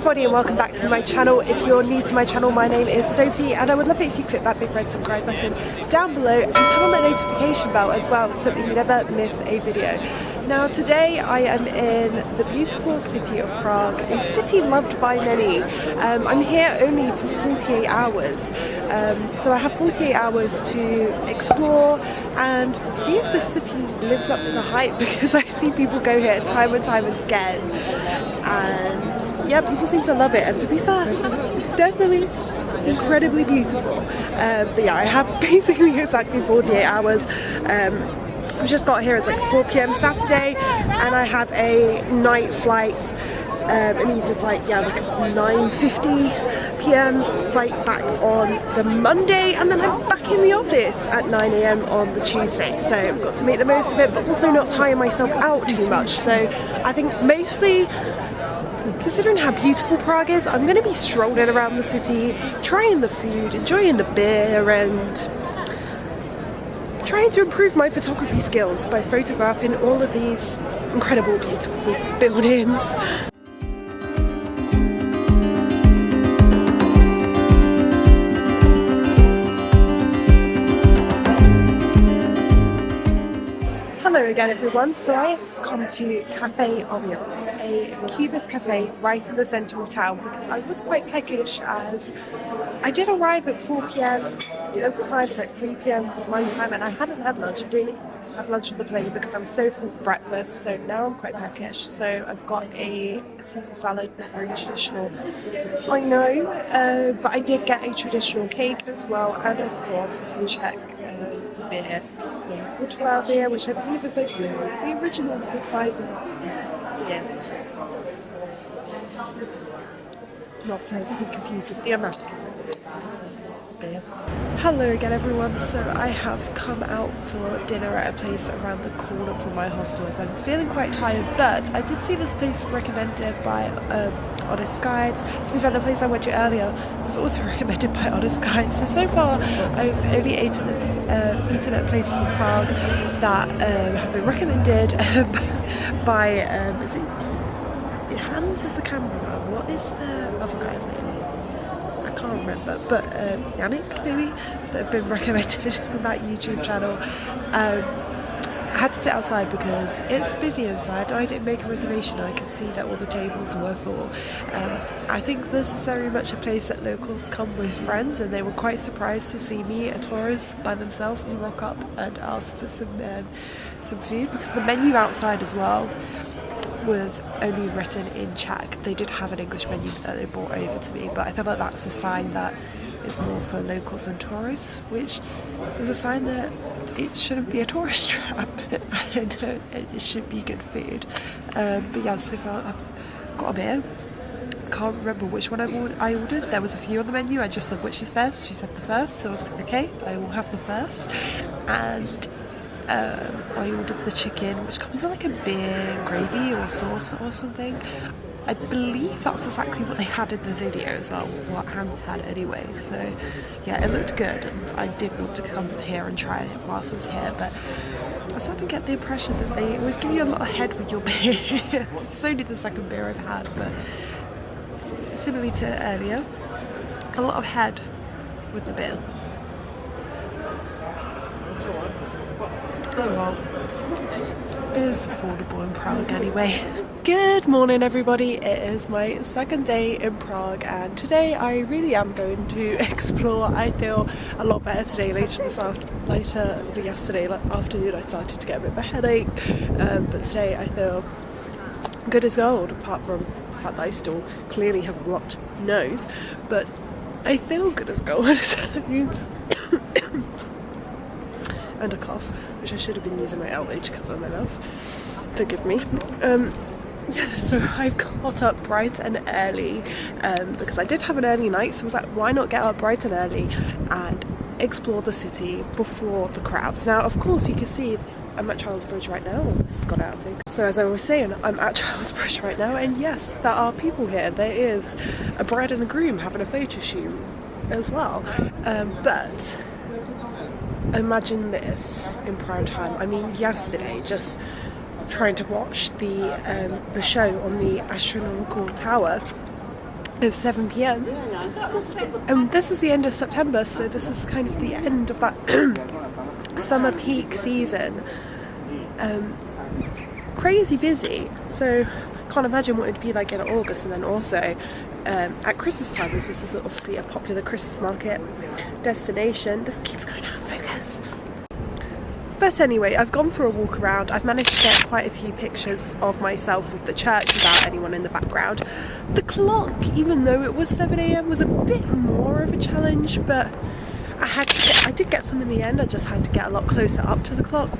everybody and welcome back to my channel. If you're new to my channel, my name is Sophie and I would love it if you click that big red subscribe button down below and turn on the notification bell as well so that you never miss a video. Now today I am in the beautiful city of Prague, a city loved by many. I'm here only for 48 hours, so I have 48 hours to explore and see if the city lives up to the hype, because I see people go here time and time again and yeah, people seem to love it, and to be fair, it's definitely incredibly beautiful. But yeah, I have basically exactly 48 hours. I just got here, it's like 4 PM Saturday and I have a night flight, an evening flight, yeah, like 9:50 PM flight back on the Monday, and then I'm back in the office at 9 AM on the Tuesday. So I've got to make the most of it, but also not tire myself out too much. So I think mostly, considering how beautiful Prague is, I'm going to be strolling around the city, trying the food, enjoying the beer, and trying to improve my photography skills by photographing all of these incredible, beautiful buildings. Hello again everyone, so I have come to Cafe Orioles, a Cubist cafe right in the centre of town, because I was quite peckish as I did arrive at 4 PM local time, so at 3 PM my time, and I hadn't had lunch. I didn't have lunch on the plane because I was so full for breakfast, so now I'm quite peckish. So I've got a Caesar salad, very traditional, I know, but I did get a traditional cake as well, and of course we check beer, Budvar beer, which I believe is like the original Budweiser beer. Not to be confused with the American beer. Hello again everyone, so I have come out for dinner at a place around the corner from my hostel as I'm feeling quite tired, but I did see this place recommended by Honest Guides. To be fair, the place I went to earlier was also recommended by Honest Guides. So far I've only eaten at places in Prague that have been recommended by, is it Hans is the cameraman, what is the other guy's name? I can't remember, but Yannick maybe, that have been recommended on that YouTube channel. I had to sit outside because it's busy inside. I didn't make a reservation. I could see that all the tables were full. I think this is very much a place that locals come with friends, and they were quite surprised to see me, a tourist, by themselves, and rock up and ask for some food, because the menu outside as well was only written in Czech. They did have an English menu that they brought over to me, but I feel like that's a sign that it's more for locals and tourists, which is a sign that it shouldn't be a tourist trap. And it should be good food. But yeah, so far I've got a beer. Can't remember which one I ordered. There was a few on the menu. I just said which is best. She said the first, so I was like, okay, I will have the first. And I ordered the chicken, which comes in like a beer gravy or sauce or something. I believe that's exactly what they had in the video as well, what Hans had anyway. So yeah, it looked good, and I did want to come here and try it whilst I was here, but I started to get the impression that they always give you a lot of head with your beer. It's only the second beer I've had, but similarly to earlier, a lot of head with the beer. Oh well, it is affordable in Prague anyway. Good morning everybody, it is my second day in Prague, and today I really am going to explore. I feel a lot better today. Later yesterday afternoon I started to get a bit of a headache, but today I feel good as gold, apart from the fact that I still clearly have a blocked nose, but I feel good as gold. And a cough, which I should have been using my Elbow to cover my mouth. Forgive me. Yeah, so I've got up bright and early because I did have an early night, so I was like, why not get up bright and early and explore the city before the crowds. Now, of course, you can see I'm at Charles Bridge right now. This has got out of focus. So as I was saying, I'm at Charles Bridge right now, and yes, there are people here. There is a bride and a groom having a photo shoot as well. But imagine this in prime time. I mean, yesterday, just trying to watch the show on the astronomical tower, It's 7 p.m. And this is the end of September, so this is kind of the end of that summer peak season. Crazy busy, so can't imagine what it'd be like in August. And then also at Christmas time, this is obviously a popular Christmas market destination. This keeps going out of focus. But anyway, I've gone for a walk around. I've managed to get quite a few pictures of myself with the church without anyone in the background. The clock, even though it was 7 a.m, was a bit more of a challenge, but I did get some in the end. I just had to get a lot closer up to the clock.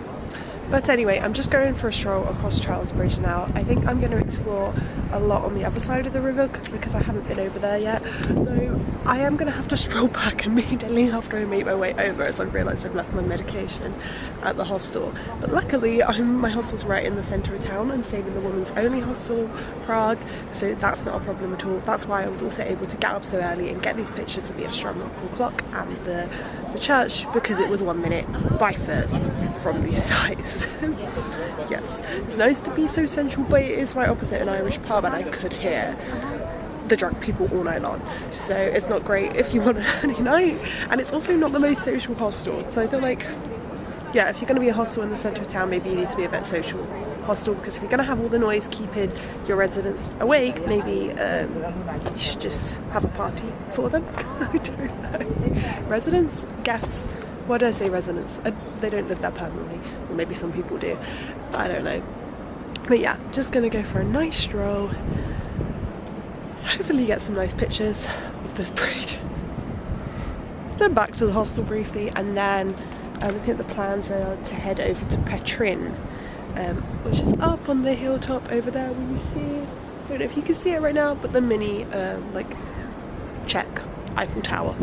But anyway, I'm just going for a stroll across Charles Bridge now. I think I'm going to explore a lot on the other side of the river because I haven't been over there yet. Though I am going to have to stroll back immediately after I make my way over, as I've realised I've left my medication at the hostel. But luckily, my hostel's right in the centre of town. I'm staying in the women's only hostel, Prague, so that's not a problem at all. That's why I was also able to get up so early and get these pictures with the astronomical clock and the church, because it was 1 minute by foot from these sites. Yes, it's nice to be so central, but it is right opposite an Irish pub, and I could hear the drunk people all night long, so it's not great if you want a early night. And it's also not the most social hostel, so I feel like, yeah, if you're going to be a hostel in the centre of town, maybe you need to be a bit social hostel, because if you're going to have all the noise keeping your residents awake, maybe you should just have a party for them. I don't know. Residents? Guests? Why do I say residents? They don't live there permanently, or maybe some people do. I don't know. But yeah, just going to go for a nice stroll. Hopefully get some nice pictures of this bridge. Then back to the hostel briefly, and then I think the plans are to head over to Petrin, which is up on the hilltop over there. When you see, I don't know if you can see it right now, but the mini like Czech Eiffel Tower.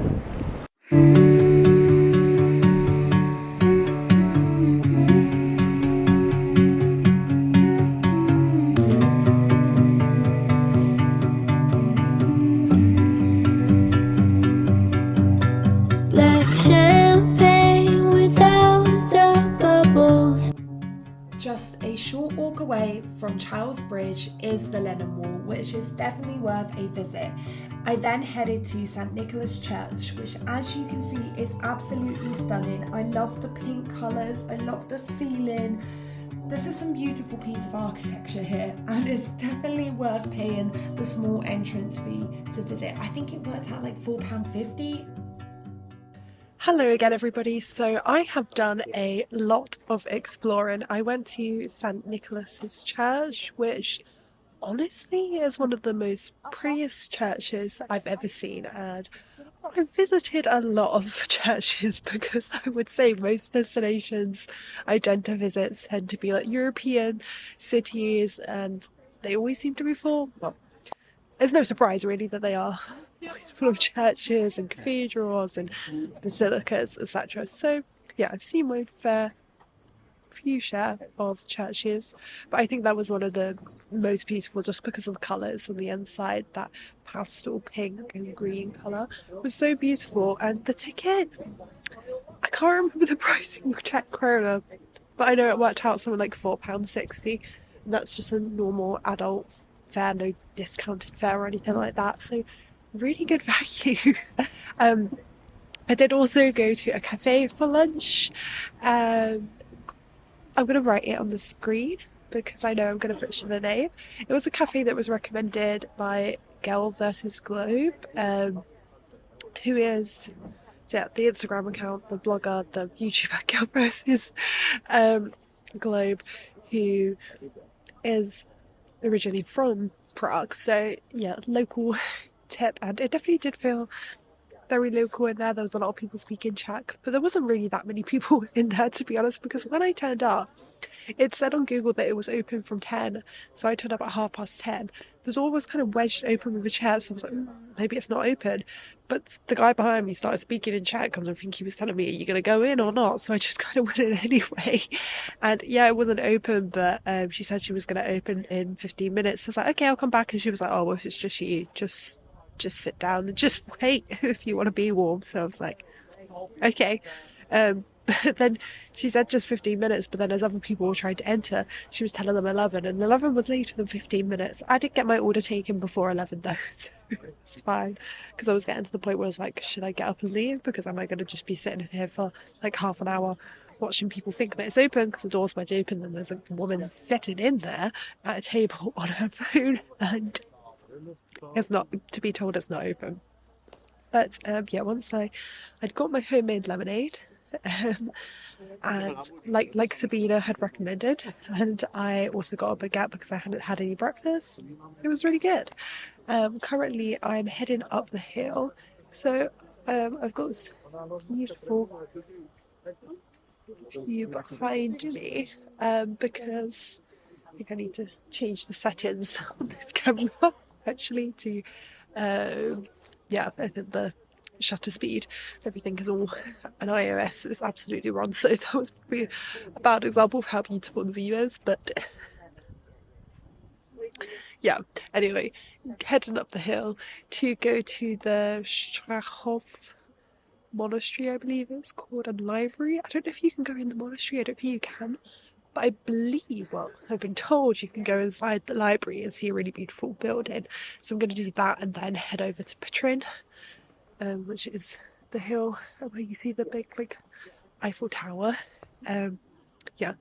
Just a short walk away from Charles Bridge is the Lennon Wall, which is definitely worth a visit. I then headed to St Nicholas Church, which, as you can see, is absolutely stunning. I love the pink colours, I love the ceiling. This is some beautiful piece of architecture here, and it's definitely worth paying the small entrance fee to visit. I think it worked out like £4.50. Hello again everybody, so I have done a lot of exploring. I went to St Nicholas's Church, which honestly is one of the most prettiest churches I've ever seen, and I've visited a lot of churches because I would say most destinations I tend to visit tend to be like European cities, and they always seem to be full. Well, it's no surprise really that they are always full of churches and cathedrals and basilicas, etc. So yeah, I've seen my fair few share of churches, but I think that was one of the most beautiful just because of the colours on the inside. That pastel pink and green colour was so beautiful, and the ticket, I can't remember the price in Czech krona, but I know it worked out something like £4.60, and that's just a normal adult fare, no discounted fare or anything like that, so really good value. I did also go to a cafe for lunch. I'm going to write it on the screen because I know I'm going to butcher the name. It was a cafe that was recommended by Girl vs Globe, who is the Instagram account, the blogger, the YouTuber Girl vs Globe, who is originally from Prague. So yeah, local tip, and it definitely did feel very local in there. There was a lot of people speaking Czech, but there wasn't really that many people in there, to be honest, because when I turned up, it said on Google that it was open from 10, so I turned up at 10:30. The door was kind of wedged open with a chair, so I was like, maybe it's not open. But the guy behind me started speaking in Czech, and I think he was telling me, are you going to go in or not? So I just kind of went in anyway. And yeah, it wasn't open, but she said she was going to open in 15 minutes. So I was like, okay, I'll come back. And she was like, oh, well, if it's just you, just sit down and just wait if you want to be warm. So I was like, okay. But then she said just 15 minutes, but then as other people were trying to enter, she was telling them 11, and 11 was later than 15 minutes. I did get my order taken before 11 though, so it's fine. Because I was getting to the point where I was like, should I get up and leave? Because am I going to just be sitting here for like half an hour watching people think that it's open because the door's wedged open and there's a woman sitting in there at a table on her phone and it's not, to be told it's not open. But yeah, once I'd got my homemade lemonade, um, and like Sabina had recommended, and I also got a baguette because I hadn't had any breakfast. It was really good. Currently, I'm heading up the hill, so I've got this beautiful view behind me because I think I need to change the settings on this camera actually to yeah, I think the shutter speed, everything is all an iOS is absolutely wrong, so that was probably a bad example of how beautiful the view is, but yeah, anyway, heading up the hill to go to the Strachov monastery, I believe it's called, and library. I don't know if you can go in the monastery, I don't think you can, but I believe, well, I've been told you can go inside the library and see a really beautiful building. So I'm going to do that and then head over to Petrin, which is the hill where you see the big like Eiffel Tower. Yeah,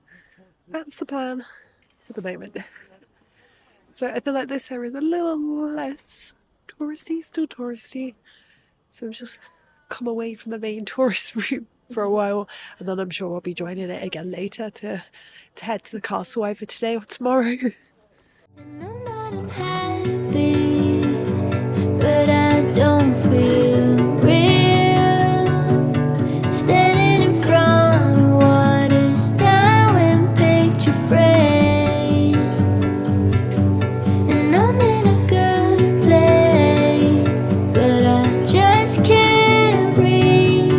that's the plan for the moment. So I feel like this area is a little less touristy, still touristy. So I've just come away from the main tourist route for a while, and then I'm sure I'll be joining it again later to head to the castle either today or tomorrow. And I'm not happy, but I don't feel real. Standing in front of water's now in picture frame, and I'm in a good place, but I just can't reach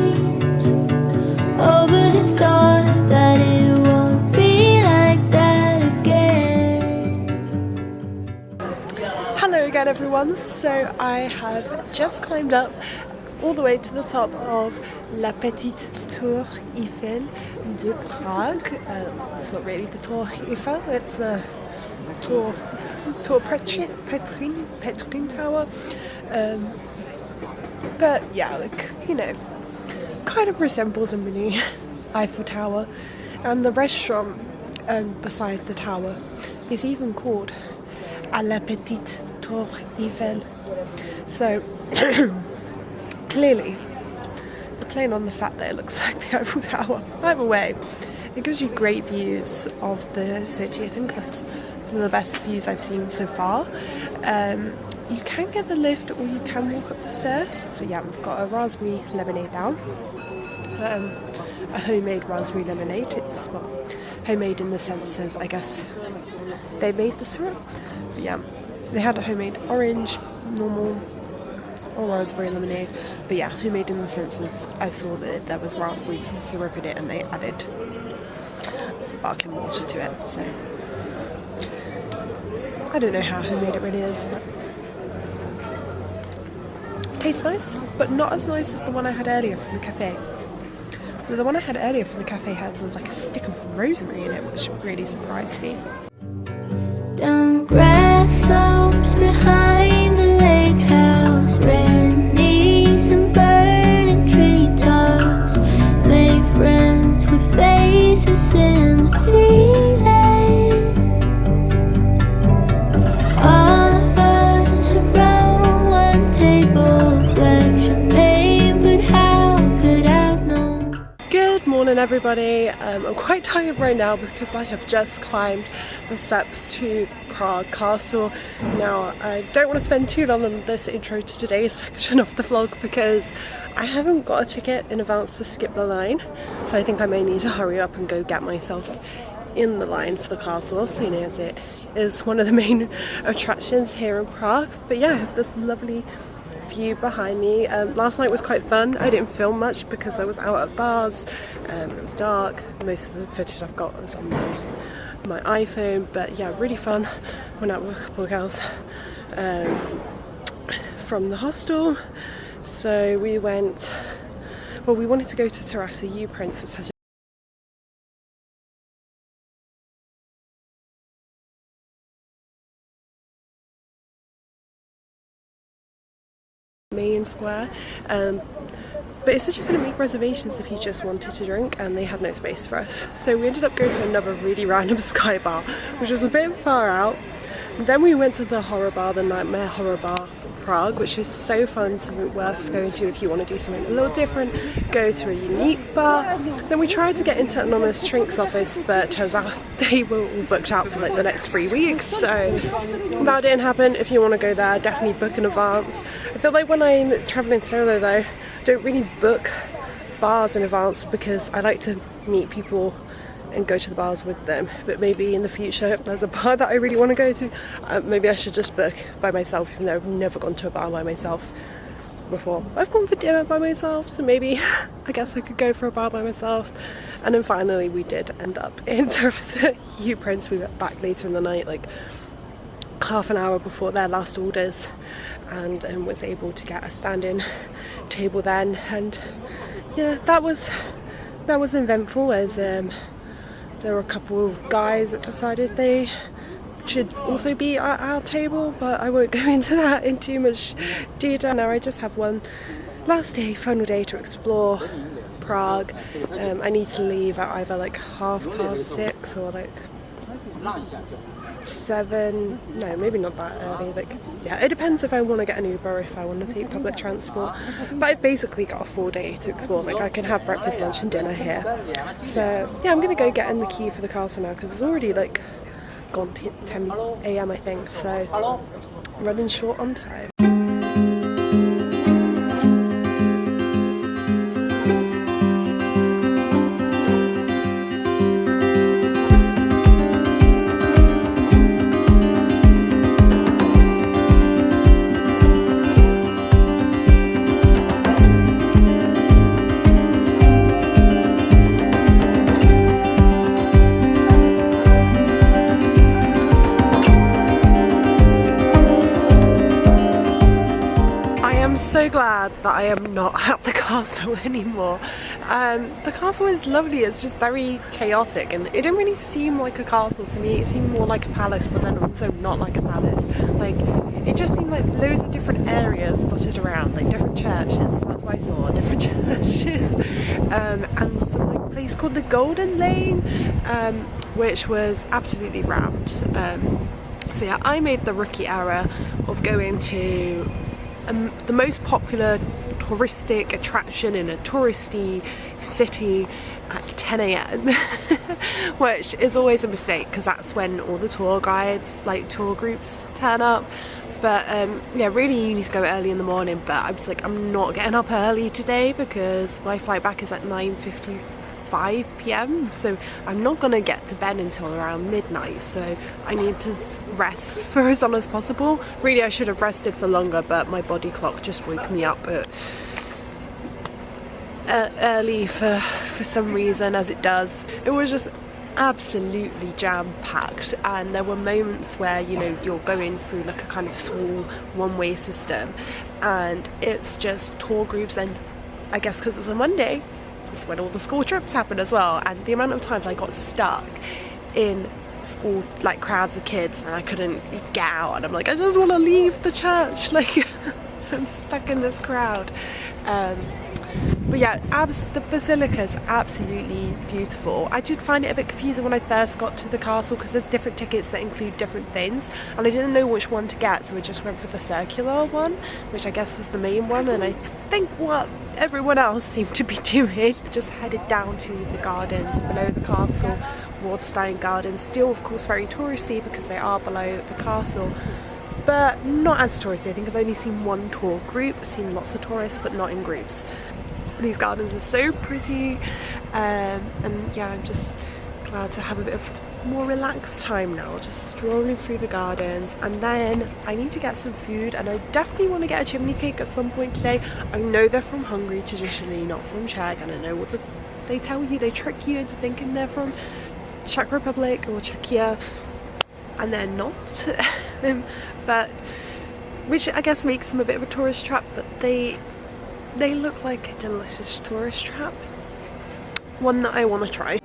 over the thought that it won't be like that again. Hello again everyone, so I have just climbed up all the way to the top of La Petite Tour Eiffel de Prague. It's not really the Tour Eiffel, it's the Tour Petrin Tower. But yeah, like, you know, kind of resembles a mini Eiffel Tower. And the restaurant beside the tower is even called à la Petite Tour Eiffel. So clearly they're playing on the fact that it looks like the Eiffel Tower. Either way, it gives you great views of the city. I think that's some of the best views I've seen so far. You can get the lift or you can walk up the stairs. But yeah, we've got a raspberry lemonade down. A homemade raspberry lemonade. It's, well, homemade in the sense of, I guess, they made the syrup. But yeah, they had a homemade orange, normal, or raspberry lemonade. But yeah, homemade in the sense of, I saw that there was raspberries and syrup in it and they added sparkling water to it. So I don't know how homemade it really is, but tastes nice, but not as nice as the one I had earlier from the cafe. The one I had earlier from the cafe had like a stick of rosemary in it, which really surprised me. Down grass slopes behind the lake house, red knees and burning treetops, make friends with faces in the ceiling. All of us around one table, black champagne, but how could I know? Good morning everybody. I'm quite tired right now because I have just climbed the steps to Prague Castle. Now I don't want to spend too long on this intro to today's section of the vlog because I haven't got a ticket in advance to skip the line, so I think I may need to hurry up and go get myself in the line for the castle, seeing as it is one of the main attractions here in Prague. But yeah, this lovely view behind me. Last night was quite fun. I didn't film much because I was out at bars, it was dark. Most of the footage I've got was on my iPhone, but yeah, really fun. Went out with a couple of girls from the hostel. So we went, well, we wanted to go to Terrassa U Prince, which has main square. But it said you couldn't make reservations if you just wanted to drink, and they had no space for us. So we ended up going to another really random Sky bar, which was a bit far out. And then we went to the horror bar, the Nightmare Horror Bar Prague, which is so fun, something worth going to if you want to do something a little different. Go to a unique bar. Then we tried to get into Anonymous Drinks office, but turns out they were all booked out for like the next 3 weeks, so that didn't happen. If you want to go there, definitely book in advance. I feel like when I'm traveling solo though, I don't really book bars in advance because I like to meet people and go to the bars with them. But maybe in the future, if there's a bar that I really want to go to, maybe I should just book by myself, even though I've never gone to a bar by myself before. I've gone for dinner by myself, so maybe I guess I could go for a bar by myself. And then finally we did end up in Terraza U Prince. We went back later in the night, like half an hour before their last orders, and was able to get a standing table then. And yeah, that was eventful, as there were a couple of guys that decided they should also be at our table, but I won't go into that in too much detail now. I just have one last day, final day to explore Prague. I need to leave at either like 6:30 or like 7, no, maybe not that early. Like, yeah, it depends if I want to get an Uber or if I want to take public transport. But I've basically got a full day to explore. Like, I can have breakfast, lunch and dinner here. So yeah, I'm gonna go get in the key for the castle now because it's already like gone 10 AM I think, so running short on time. So glad that I am not at the castle anymore. The castle is lovely, it's just very chaotic, and it didn't really seem like a castle to me. It seemed more like a palace, but then also not like a palace. Like, it just seemed like loads of different areas dotted around, like different churches. That's what I saw, different churches, and some like place called the Golden Lane, which was absolutely rammed. So yeah, I made the rookie error of going to the most popular touristic attraction in a touristy city at 10 AM which is always a mistake because that's when all the tour guides, like tour groups, turn up. But yeah, really you need to go early in the morning, but I was like, I'm not getting up early today because my flight back is at 9:55 PM, so I'm not gonna get to bed until around midnight, so I need to rest for as long as possible. Really, I should have rested for longer, but my body clock just woke me up early for some reason, as it does. It was just absolutely jam-packed, and there were moments where, you know, you're going through like a kind of small one-way system and it's just tour groups, and I guess because it's a Monday, it's when all the school trips happen as well, and the amount of times I got stuck in school, like crowds of kids, and I couldn't get out, and I'm like, I just want to leave the church, like I'm stuck in this crowd. But yeah, the basilica's absolutely beautiful. I did find it a bit confusing when I first got to the castle because there's different tickets that include different things, and I didn't know which one to get, so I just went for the circular one, which I guess was the main one, and I think what everyone else seemed to be doing. Just headed down to the gardens below the castle, Wardstein Gardens, still of course very touristy because they are below the castle, but not as touristy. I think I've only seen one tour group. I've seen lots of tourists, but not in groups. These gardens are so pretty, and yeah, I'm just glad to have a bit of more relaxed time now, just strolling through the gardens. And then I need to get some food, and I definitely want to get a chimney cake at some point today. I know they're from Hungary traditionally, not from Czech, and I know what they tell you, they trick you into thinking they're from Czech Republic or Czechia, and they're not. But which I guess makes them a bit of a tourist trap, but they look like a delicious tourist trap, one that I want to try.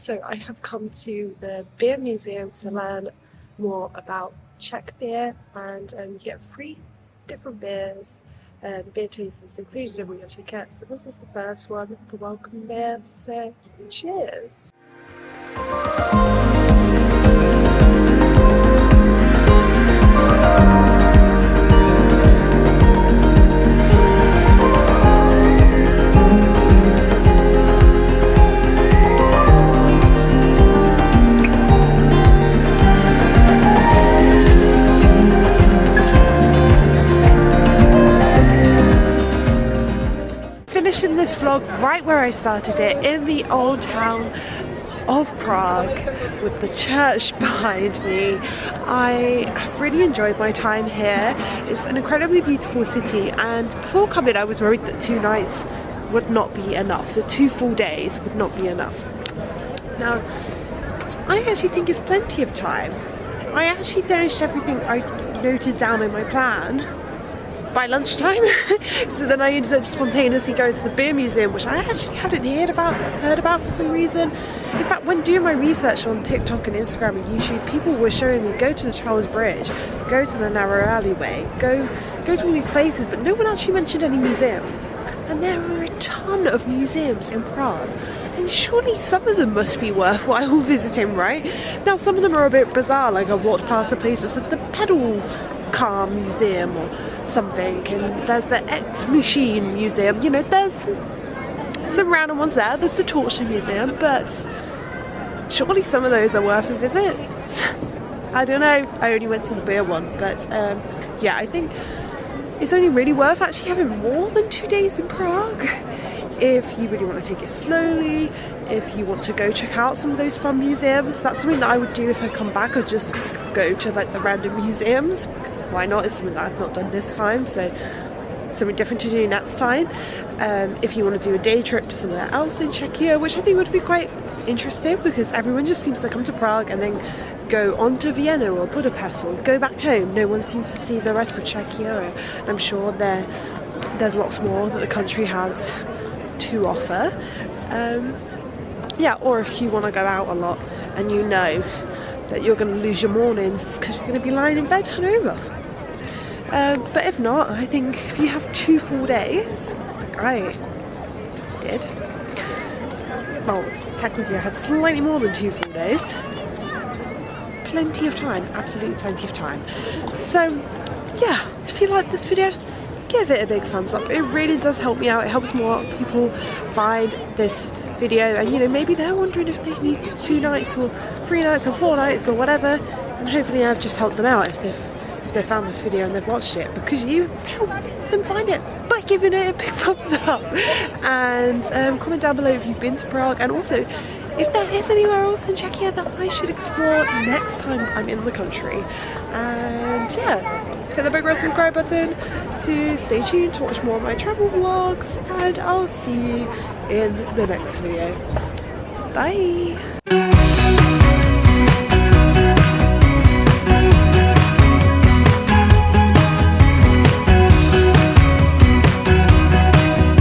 So I have come to the beer museum to learn more about Czech beer, and you get 3 different beers and beer tastings included in your ticket. So this is the first one, the welcome beer, so cheers! Finishing this vlog right where I started it, in the old town of Prague with the church behind me. I have really enjoyed my time here. It's an incredibly beautiful city, and before coming I was worried that 2 nights would not be enough, so 2 full days would not be enough. Now I actually think it's plenty of time. I actually finished everything I noted down in my plan by lunchtime. So then I ended up spontaneously going to the beer museum, which I actually hadn't heard about for some reason. In fact, when doing my research on TikTok and Instagram and YouTube, people were showing me go to the Charles Bridge, go to the narrow alleyway, go to all these places, but no one actually mentioned any museums. And there are a ton of museums in Prague, and surely some of them must be worthwhile visiting, right? Now some of them are a bit bizarre, like I walked past a place that said the pedal car museum or something, and there's the X machine museum, you know, there's some random ones there. There's the torture museum, but surely some of those are worth a visit. I don't know, I only went to the beer one, but yeah, I think it's only really worth actually having more than 2 days in Prague if you really want to take it slowly, if you want to go check out some of those fun museums. That's something that I would do if I come back. I'd just go to like the random museums, because why not? It's something that I've not done this time, so something different to do next time. If you want to do a day trip to somewhere else in Czechia, which I think would be quite interesting, because everyone just seems to come to Prague and then go on to Vienna or Budapest or go back home. No one seems to see the rest of Czechia, and I'm sure there's lots more that the country has to offer. Yeah, or if you want to go out a lot and you know that you're going to lose your mornings because you're going to be lying in bed hungover. But if not, I think if you have 2 full days, like I did, well, technically I had slightly more than 2 full days, plenty of time, absolutely plenty of time. So yeah, if you like this video, give it a big thumbs up. It really does help me out. It helps more people find this video, and you know, maybe they're wondering if they need 2 nights or 3 nights or 4 nights or whatever, and hopefully I've just helped them out if they've found this video and they've watched it, because you helped them find it by giving it a big thumbs up. And comment down below if you've been to Prague, and also if there is anywhere else in Czechia that I should explore next time I'm in the country. And yeah, hit the big red subscribe button to stay tuned to watch more of my travel vlogs, and I'll see you in the next video. Bye!